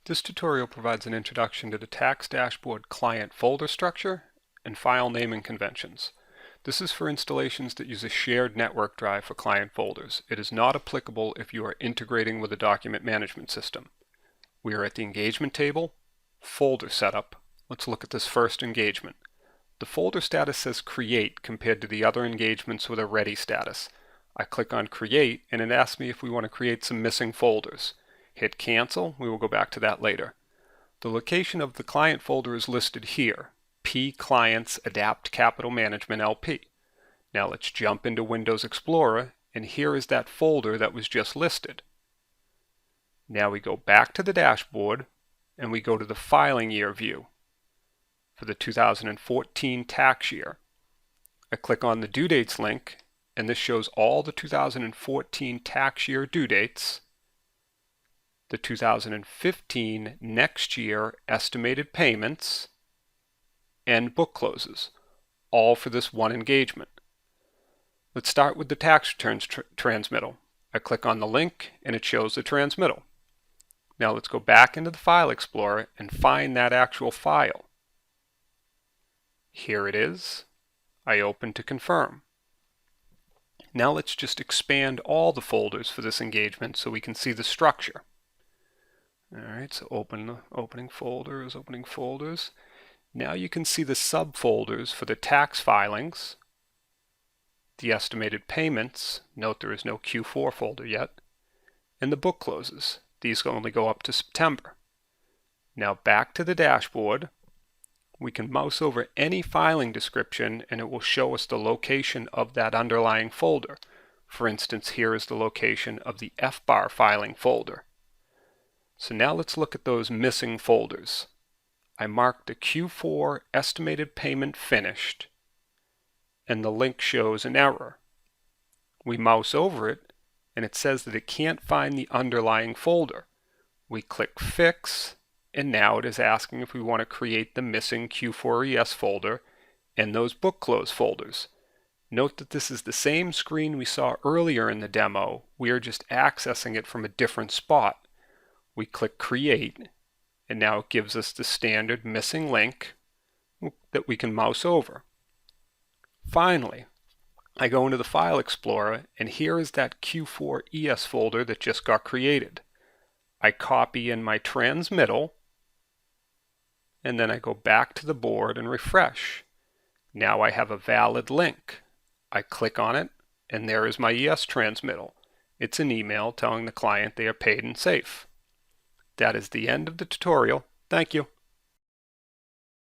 This tutorial provides an introduction to the tax dashboard client folder structure and file naming conventions. This is for installations that use a shared network drive for client folders. It is not applicable if you are integrating with a document management system. We are at the engagement table, folder setup. Let's look at this first engagement. The folder status says create compared to the other engagements with a ready status. I click on create and it asks me if we want to create some missing folders. Hit cancel. We will go back to that later. The location of the client folder is listed here, P Clients Adapt Capital Management LP. Now let's jump into Windows Explorer, and here is that folder that was just listed. Now we go back to the dashboard and we go to the filing year view for the 2014 tax year. I click on the due dates link and this shows all the 2014 tax year due dates, the 2015 next year estimated payments, and book closes, all for this one engagement. Let's start with the tax returns transmittal. I click on the link and it shows the transmittal. Now let's go back into the File Explorer and find that actual file. Here it is. I open to confirm. Now let's just expand all the folders for this engagement so we can see the structure. Alright, so opening folders. Now you can see the subfolders for the tax filings, the estimated payments, note there is no Q4 folder yet, and the book closes. These only go up to September. Now back to the dashboard. We can mouse over any filing description and it will show us the location of that underlying folder. For instance, here is the location of the FBAR filing folder. So now let's look at those missing folders. I marked the Q4 estimated payment finished and the link shows an error. We mouse over it and it says that it can't find the underlying folder. We click Fix and now it is asking if we want to create the missing Q4ES folder and those book close folders. Note that this is the same screen we saw earlier in the demo. We are just accessing it from a different spot. We click Create and now it gives us the standard missing link that we can mouse over. Finally, I go into the File Explorer and here is that Q4ES folder that just got created. I copy in my transmittal and then I go back to the board and refresh. Now I have a valid link. I click on it and there is my ES transmittal. It's an email telling the client they are paid and safe. That is the end of the tutorial. Thank you.